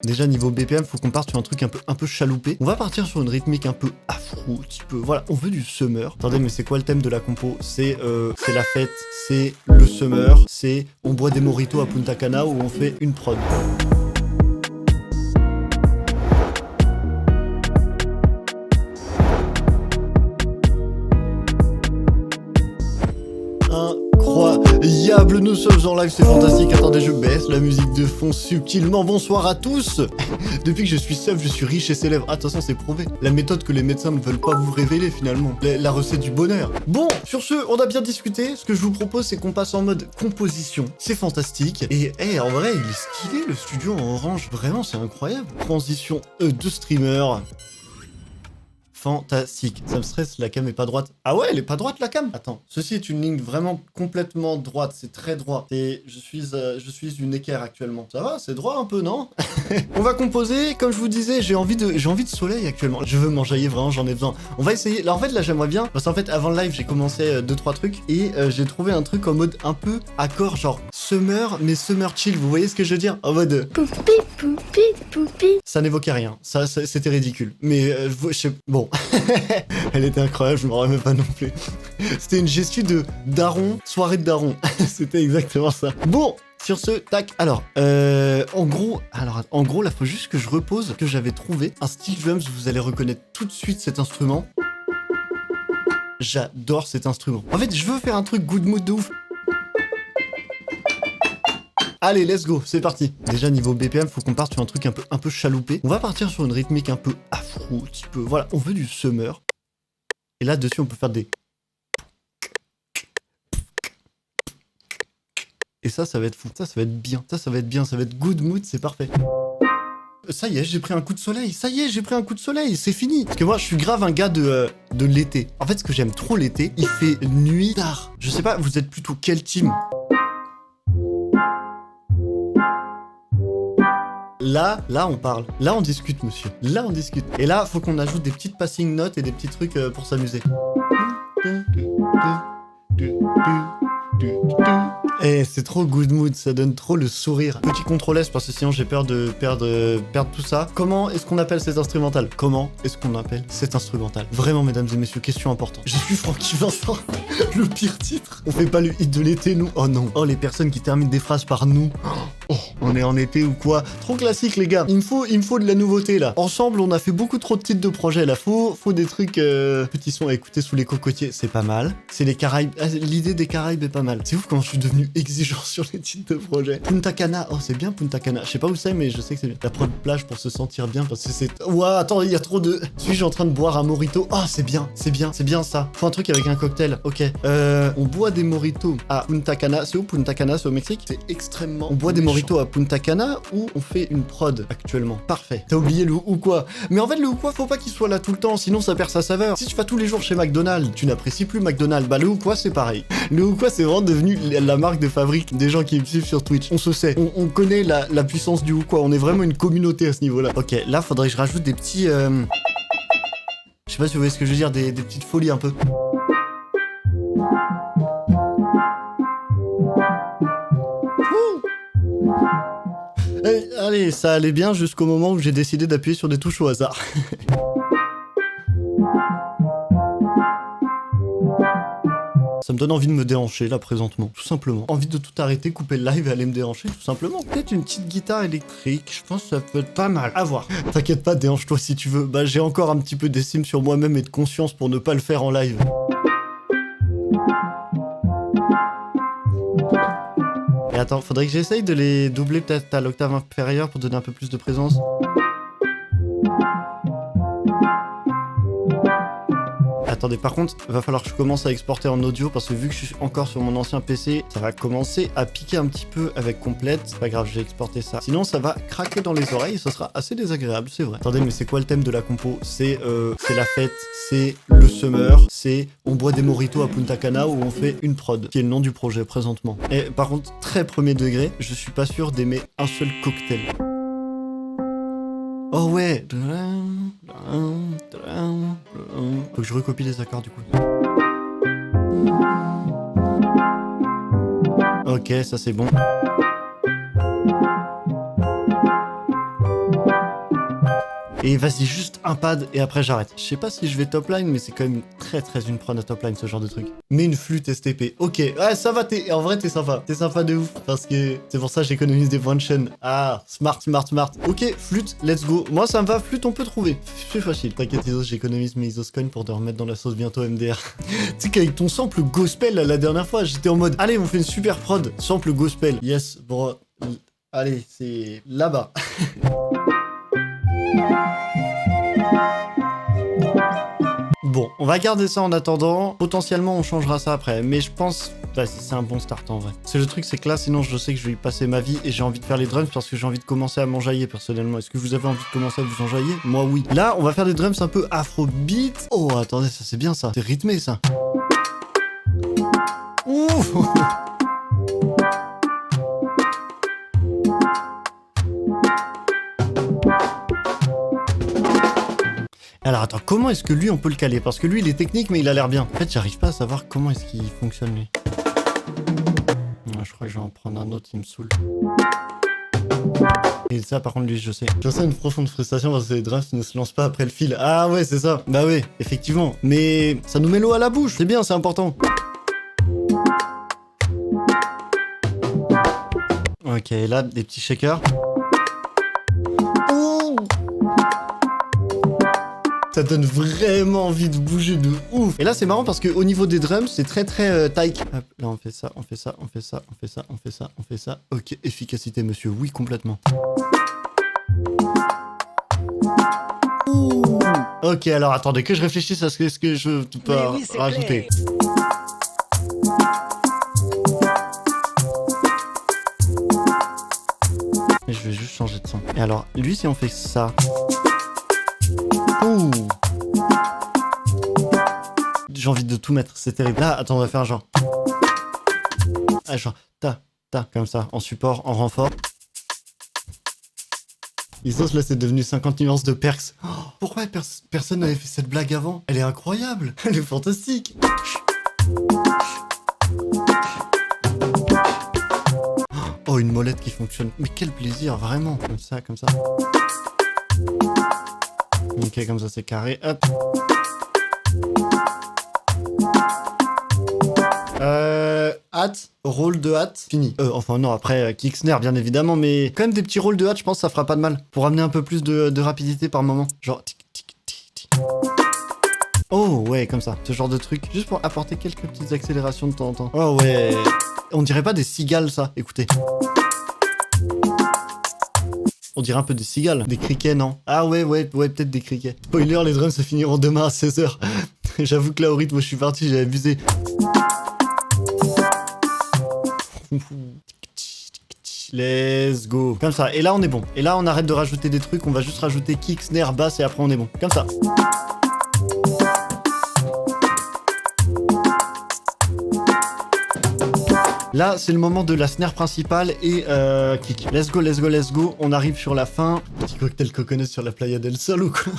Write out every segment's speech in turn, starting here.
Déjà niveau BPM, faut qu'on parte sur un truc un peu chaloupé. On va partir sur une rythmique un peu afro, petit peu. Voilà, on veut du summer. Attendez, mais c'est quoi le thème de la compo? C'est la fête, c'est le summer, c'est on boit des mojitos à Punta Cana où on fait une prod. Incroyable, nous sommes en live, c'est fantastique. Attendez, je baisse la musique de fond subtilement. Bonsoir à tous. Depuis que je suis seul, je suis riche et célèbre. Attention, c'est prouvé. La méthode que les médecins ne veulent pas vous révéler finalement. La recette du bonheur. Bon, sur ce, on a bien discuté. Ce que je vous propose, c'est qu'on passe en mode composition. C'est fantastique. Et en vrai, il est stylé le studio en orange. Vraiment, c'est incroyable. Transition de streamer. Fantastique. Ça me stresse, la cam est pas droite. Ah ouais, elle est pas droite la cam. Attends, ceci est une ligne vraiment complètement droite, c'est très droit. Et je suis une équerre actuellement. Ça va, c'est droit un peu, non? On va composer, comme je vous disais, j'ai envie de soleil actuellement. Je veux m'enjailler vraiment, j'en ai besoin. On va essayer. Là en fait, là j'aimerais bien parce qu'en fait avant le live, j'ai commencé 2-3 trucs et j'ai trouvé un truc en mode un peu accord genre summer mais summer chill. Vous voyez ce que je veux dire? En mode poupi poupi poupi. Ça n'évoquait rien. Ça c'était ridicule. Mais bon. Elle était incroyable, je me rappelle même pas non plus. C'était une gestu de daron, soirée de daron. C'était exactement ça. Bon, sur ce, tac. Alors, en gros, là, faut juste que je repose que j'avais trouvé un style drums. Vous allez reconnaître tout de suite cet instrument. J'adore cet instrument. En fait, je veux faire un truc good mood de ouf. Allez, let's go, c'est parti. Déjà, niveau BPM, faut qu'on parte sur un truc un peu chaloupé. On va partir sur une rythmique un peu afro, petit peu. Voilà, on veut du summer. Et là, dessus, on peut faire des... Et ça va être fou. Ça va être bien. Ça va être bien. Ça va être good mood, c'est parfait. Ça y est, j'ai pris un coup de soleil. Ça y est, j'ai pris un coup de soleil. C'est fini. Parce que moi, je suis grave un gars de l'été. En fait, ce que j'aime trop l'été, il fait nuit tard. Je sais pas, vous êtes plutôt quel team ? Là, on parle. Là, on discute, monsieur. Là, on discute. Et là, faut qu'on ajoute des petites passing notes et des petits trucs pour s'amuser. Eh, c'est trop good mood, ça donne trop le sourire. Petit contrôle S parce que sinon j'ai peur de perdre tout ça. Comment est-ce qu'on appelle cet instrumental? Comment est-ce qu'on appelle cet instrumental? Vraiment, mesdames et messieurs, question importante. Je suis Francky Vincent, le pire titre. On fait pas le hit de l'été, nous. Oh non. Oh, les personnes qui terminent des phrases par nous. Oh, on est en été ou quoi? Trop classique, les gars. Il me faut de la nouveauté, là. Ensemble, on a fait beaucoup trop de titres de projets, là. Faut des trucs, petits sons à écouter sous les cocotiers. C'est pas mal. C'est les Caraïbes. Ah, l'idée des Caraïbes est pas mal. C'est ouf comment je suis devenu exigeant sur les titres de projet. Punta Cana. Oh, c'est bien Punta Cana. Je sais pas où c'est, mais je sais que c'est bien. La prod plage pour se sentir bien parce que c'est... Ouah, attends, il y a trop de... Suis-je en train de boire un mojito? Oh, c'est bien. C'est bien ça. Faut un truc avec un cocktail. Ok. On boit des mojitos à Punta Cana. C'est où Punta Cana? C'est au Mexique? C'est extrêmement... On boit des mojitos à Punta Cana ou on fait une prod actuellement? Parfait. T'as oublié le ou quoi? Mais en fait, le ou quoi, faut pas qu'il soit là tout le temps, sinon ça perd sa saveur. Si tu vas tous les jours chez McDonald's, tu n'apprécies plus McDonald's. Bah, le ou quoi, c'est pareil. Le ou quoi, c'est vraiment devenu la marque de fabrique des gens qui me suivent sur Twitch. On se sait. On connaît la puissance du ou quoi. On est vraiment une communauté à ce niveau-là. Ok, là, faudrait que je rajoute des petits... Je sais pas si vous voyez ce que je veux dire, des petites folies un peu. Allez, ça allait bien jusqu'au moment où j'ai décidé d'appuyer sur des touches au hasard. Ça me donne envie de me déhancher là présentement, tout simplement. Envie de tout arrêter, couper le live et aller me déhancher, tout simplement. Peut-être une petite guitare électrique, je pense que ça peut être pas mal. À voir. T'inquiète pas, déhanche-toi si tu veux. Bah j'ai encore un petit peu d'estime sur moi-même et de conscience pour ne pas le faire en live. Et attends, faudrait que j'essaye de les doubler peut-être à l'octave inférieure pour donner un peu plus de présence. Attendez, par contre, va falloir que je commence à exporter en audio parce que vu que je suis encore sur mon ancien PC, ça va commencer à piquer un petit peu avec complète. C'est pas grave, j'ai exporté ça. Sinon, ça va craquer dans les oreilles et ça sera assez désagréable, c'est vrai. Attendez, mais c'est quoi le thème de la compo? C'est la fête, c'est le summer, c'est on boit des mojitos à Punta Cana où on fait une prod, qui est le nom du projet présentement. Et par contre, très premier degré, je suis pas sûr d'aimer un seul cocktail. Oh ouais. Faut que je recopie les accords du coup. Ok, ça c'est bon. Et vas-y, juste un pad et après j'arrête. Je sais pas si je vais top line, mais c'est quand même très une prod à top line ce genre de truc. Mais une flûte STP. Ok, ouais, ça va, en vrai t'es sympa. T'es sympa de ouf. Parce que c'est pour ça que j'économise des points de chaîne. Ah, smart. Ok, flûte, let's go. Moi ça me va, flûte on peut trouver. C'est facile. T'inquiète Isos, j'économise mes Isos coins pour te remettre dans la sauce bientôt MDR. Tu sais qu'avec ton sample gospel là, la dernière fois, j'étais en mode allez, on fait une super prod. Sample gospel. Yes, bon. Allez, c'est là-bas. Bon, on va garder ça en attendant. Potentiellement, on changera ça après. Mais je pense... Vas-y, c'est un bon start en vrai. C'est le truc, c'est que là, sinon, je sais que je vais y passer ma vie et j'ai envie de faire les drums parce que j'ai envie de commencer à m'enjailler personnellement. Est-ce que vous avez envie de commencer à vous enjailler? Moi, oui. Là, on va faire des drums un peu afrobeat. Oh, attendez, ça c'est bien ça. C'est rythmé ça. Ouh. Alors attends, comment est-ce que lui on peut le caler? Parce que lui il est technique mais il a l'air bien. En fait j'arrive pas à savoir comment est-ce qu'il fonctionne lui. Je crois que je vais en prendre un autre, il me saoule. Et ça par contre lui je sais. Je ressens une profonde frustration parce que les drafts ne se lancent pas après le fil. Ah ouais c'est ça. Bah ouais, effectivement. Mais ça nous met l'eau à la bouche. C'est bien, c'est important. Ok, là des petits shakers. Ça donne vraiment envie de bouger de ouf. Et là, c'est marrant parce qu'au niveau des drums, c'est très taille. Hop, là, on fait ça. Ok, efficacité, monsieur. Oui, complètement. Ouh. Ok, alors attendez que je réfléchisse à ce que je peux rajouter. Et je vais juste changer de son. Et alors, lui, si on fait ça... Ouh. J'ai envie de tout mettre, c'est terrible. Là, attends, on va faire genre... Ah, genre, comme ça, en support, en renfort. Isos, là, c'est devenu 50 nuances de perks. Oh, pourquoi personne n'avait fait cette blague avant? Elle est incroyable. Elle est fantastique. Oh, une molette qui fonctionne. Mais quel plaisir, vraiment. Comme ça. Ok, comme ça c'est carré, hop. Hâte, rôle de hâte, fini. Enfin non, après kick snare bien évidemment, mais quand même des petits rôles de hâte, je pense que ça fera pas de mal. Pour amener un peu plus de rapidité par moment. Genre tic tic tic tic. Oh ouais, comme ça, ce genre de truc. Juste pour apporter quelques petites accélérations de temps en temps. Oh ouais. On dirait pas des cigales ça, écoutez. On dirait un peu des cigales. Des criquets, non? Ah ouais, peut-être des criquets. Spoiler, les drums se finiront demain à 16h. J'avoue que là, au rythme où je suis parti, j'ai abusé. Let's go. Comme ça. Et là, on est bon. Et là, on arrête de rajouter des trucs. On va juste rajouter kick, snare, basse et après, on est bon. Comme ça. Là, c'est le moment de la snare principale et kick. Let's go. On arrive sur la fin. Petit cocktail coconut sur la Playa del Sol ou quoi?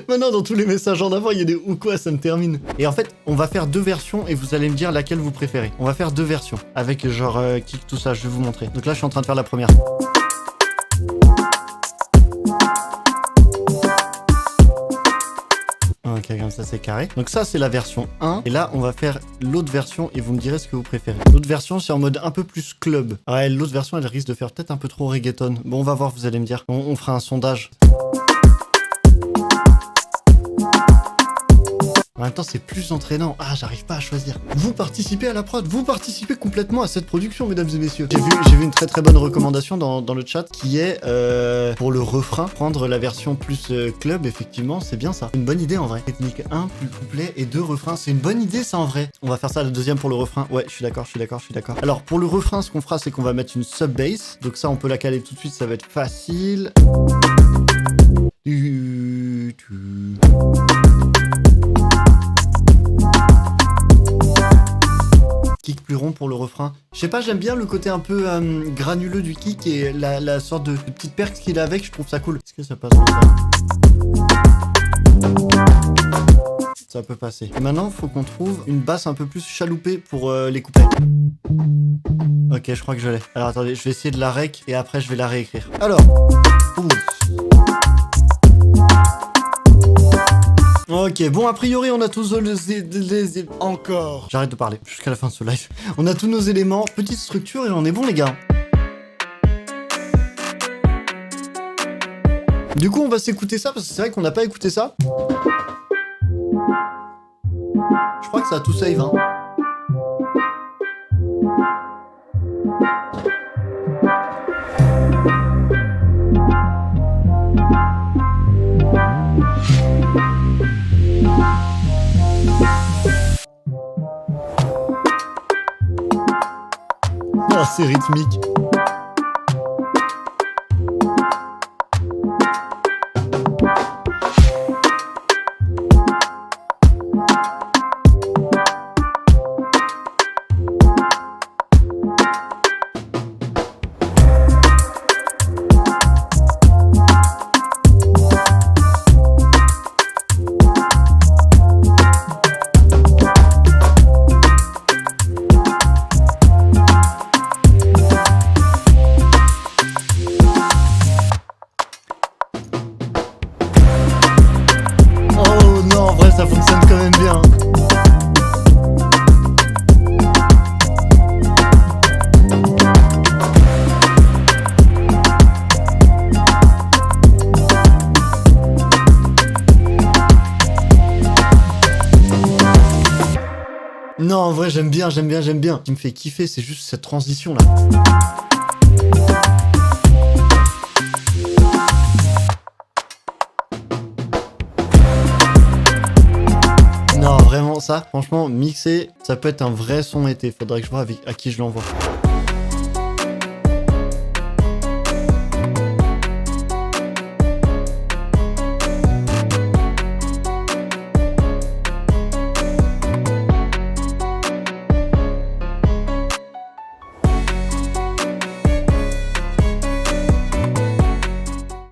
Maintenant, dans tous les messages en avant, il y a des ou quoi, ça me termine. Et en fait, on va faire deux versions et vous allez me dire laquelle vous préférez. On va faire deux versions avec genre kick, tout ça. Je vais vous montrer. Donc là, je suis en train de faire la première. Ok, comme ça c'est carré. Donc ça c'est la version 1. Et là on va faire l'autre version et vous me direz ce que vous préférez. L'autre version c'est en mode un peu plus club. Ouais, l'autre version elle risque de faire peut-être un peu trop reggaeton. Bon on va voir, vous allez me dire. On fera un sondage. En même temps, c'est plus entraînant. Ah, j'arrive pas à choisir. Vous participez à la prod. Vous participez complètement à cette production, mesdames et messieurs. J'ai vu une très bonne recommandation dans le chat qui est pour le refrain, prendre la version plus club, effectivement, c'est bien ça. Une bonne idée en vrai. Technique 1, plus couplet et 2 refrains. C'est une bonne idée ça en vrai. On va faire ça la deuxième pour le refrain. Ouais, je suis d'accord. Alors, pour le refrain, ce qu'on fera, c'est qu'on va mettre une sub-bass. Donc ça, on peut la caler tout de suite, ça va être facile. Kick plus rond pour le refrain. Je sais pas, j'aime bien le côté un peu granuleux du kick et la sorte de petite perque qu'il a avec, je trouve ça cool. Est-ce que ça passe comme ça? Ça peut passer. Et maintenant, faut qu'on trouve une basse un peu plus chaloupée pour les couplets. Ok, je crois que je l'ai. Alors attendez, je vais essayer de la rec et après je vais la réécrire. Alors. Ouh. Ok, bon, a priori, on a tous les... Encore. J'arrête de parler jusqu'à la fin de ce live. On a tous nos éléments, petite structure et on est bon, les gars. Du coup, on va s'écouter ça parce que c'est vrai qu'on n'a pas écouté ça. Je crois que ça a tout save, hein. Ah, c'est rythmique. Ça fonctionne quand même bien. Non, en vrai, j'aime bien. Ce qui me fait kiffer, c'est juste cette transition là. Non, vraiment, ça, franchement, mixer, ça peut être un vrai son été. Faudrait que je vois à qui je l'envoie.